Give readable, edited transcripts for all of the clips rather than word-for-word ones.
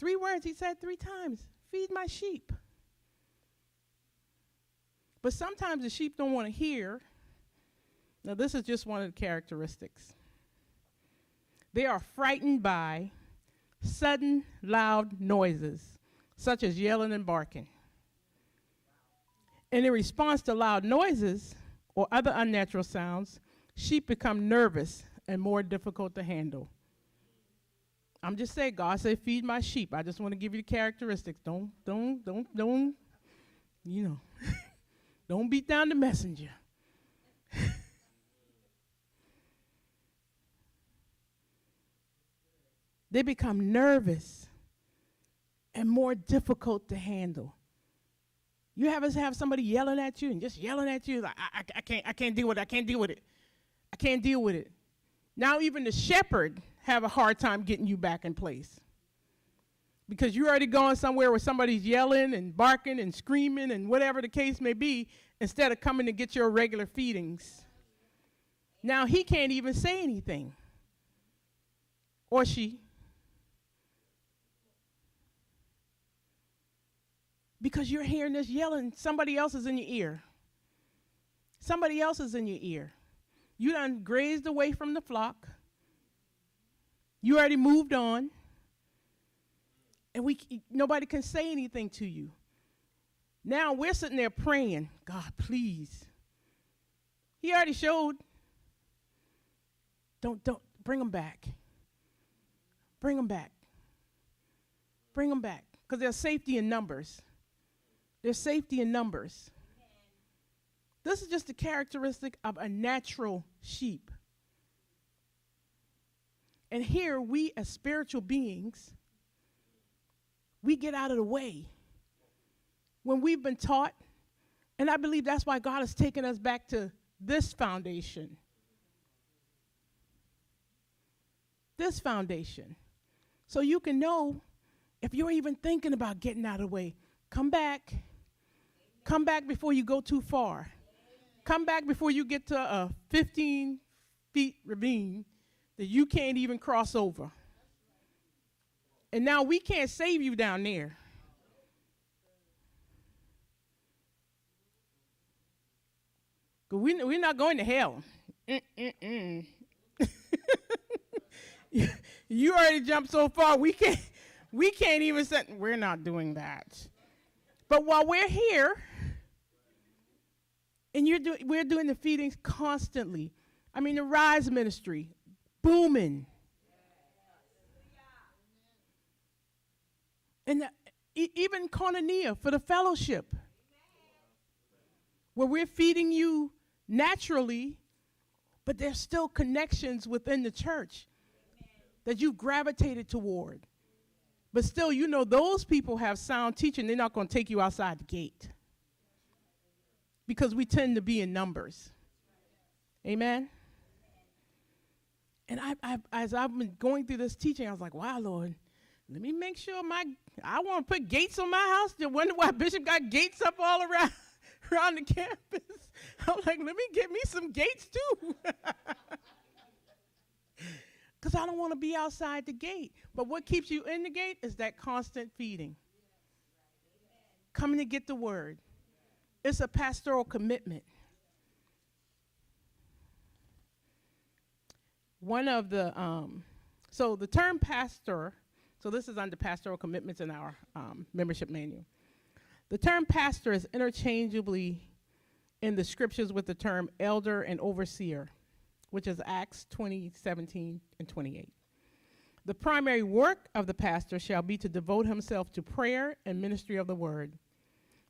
3 words he said 3 times. Feed my sheep. But sometimes the sheep don't want to hear. Now, this is just one of the characteristics. They are frightened by sudden, loud noises, such as yelling and barking. And in response to loud noises or other unnatural sounds, sheep become nervous and more difficult to handle. I'm just saying, God said, feed my sheep. I just want to give you the characteristics. Don't, you know, don't beat down the messenger. They become nervous and more difficult to handle. You ever have somebody yelling at you and just yelling at you like, I can't deal with it. I can't deal with it. I can't deal with it. Now even the shepherd have a hard time getting you back in place. Because you're already going somewhere where somebody's yelling and barking and screaming and whatever the case may be, instead of coming to get your regular feedings. Now he can't even say anything. Or she. Because you're hearing this yelling, somebody else is in your ear. Somebody else is in your ear. You done grazed away from the flock. You already moved on. And nobody can say anything to you. Now we're sitting there praying, God, please. He already showed. Don't bring them back. Bring them back. Bring them back. Because there's safety in numbers. There's safety in numbers. This is just a characteristic of a natural sheep. And here we as spiritual beings, we get out of the way when we've been taught. And I believe that's why God has taken us back to this foundation. This foundation. So you can know if you're even thinking about getting out of the way, come back. Come back before you go too far. Come back before you get to a 15-feet ravine that you can't even cross over. And now we can't save you down there. We're not going to hell. You already jumped so far, we can't even say, we're not doing that. But while we're here, and we're doing the feedings constantly. I mean, the Rise ministry, booming. And even Koinonia for the fellowship, where we're feeding you naturally, but there's still connections within the church that you gravitated toward. But still, you know, those people have sound teaching. They're not going to take you outside the gate. Because we tend to be in numbers. Amen? And as I've been going through this teaching, I was like, wow, Lord, let me make sure I want to put gates on my house. You wonder why Bishop got gates up all around the campus. I'm like, let me get me some gates too. Because I don't want to be outside the gate. But what keeps you in the gate is that constant feeding. Coming to get the word. It's a pastoral commitment. One of the, so the term pastor, so this is under pastoral commitments in our membership manual. The term pastor is interchangeably in the scriptures with the term elder and overseer, which is Acts 20:17 and 28. The primary work of the pastor shall be to devote himself to prayer and ministry of the word.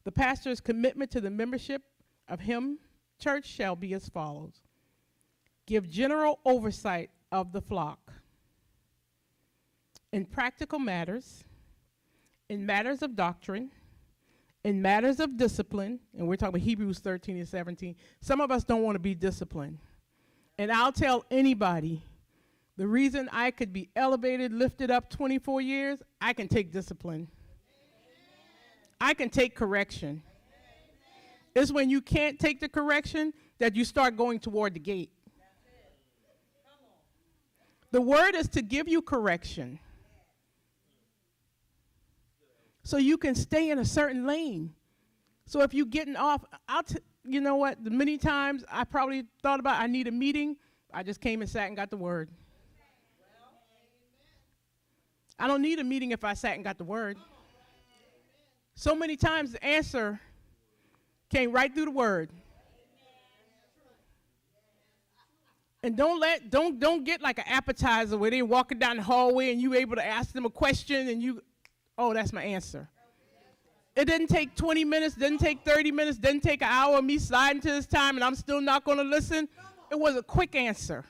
The pastor's commitment to the membership of HHIM Church shall be as follows. Give general oversight of the flock in practical matters, in matters of doctrine, in matters of discipline, and we're talking about Hebrews 13 and 17. Some of us don't want to be disciplined. And I'll tell anybody, the reason I could be elevated, lifted up 24 years, I can take discipline. I can take correction. It's when you can't take the correction that you start going toward the gate. The word is to give you correction. so you can stay in a certain lane. So if you're getting off, you know what? The many times I probably thought about I need a meeting, I just came and sat and got the word. I don't need a meeting if I sat and got the word. So many times the answer came right through the word. And don't get like an appetizer where they're walking down the hallway and you able to ask them a question and oh, that's my answer. It didn't take 20 minutes, didn't take 30 minutes, didn't take an hour of me sliding to this time and I'm still not going to listen. It was a quick answer.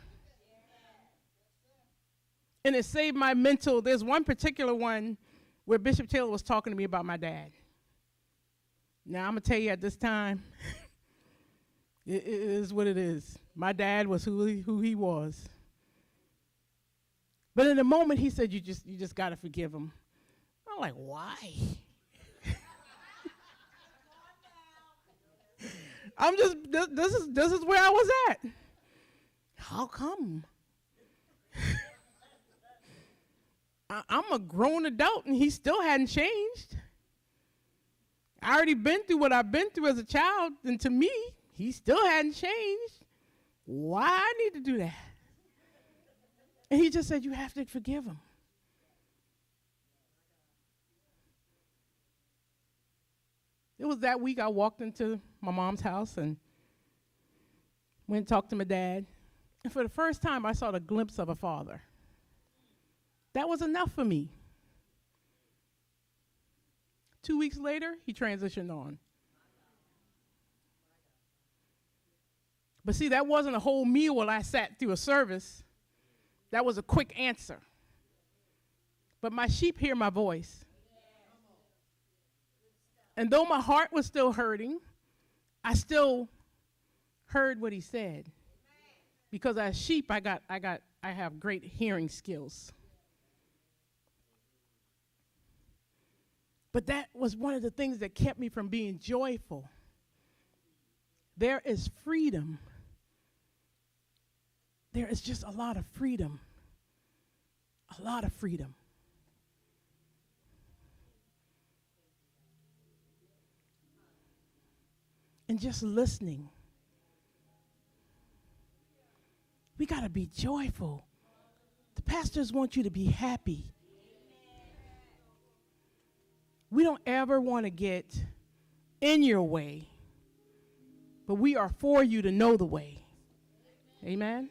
And it saved my mental. There's one particular one where Bishop Taylor was talking to me about my dad. Now, I'm going to tell you at this time, it is what it is. My dad was who he was. But in the moment, he said, you just got to forgive him. I'm like, why? This is where I was at. How come? I'm a grown adult and he still hadn't changed. I already been through what I've been through as a child, and to me, he still hadn't changed. Why I need to do that? And he just said, you have to forgive him. It was that week I walked into my mom's house and went and talked to my dad. And for the first time, I saw the glimpse of a father. That was enough for me. 2 weeks later, he transitioned on. But see, that wasn't a whole meal while I sat through a service. That was a quick answer. But my sheep hear my voice. And though my heart was still hurting, I still heard what he said. Because as sheep, I have great hearing skills. But that was one of the things that kept me from being joyful. There is freedom. There is just a lot of freedom. A lot of freedom. And just listening. We got to be joyful. The pastors want you to be happy. We don't ever want to get in your way, but we are for you to know the way. Amen?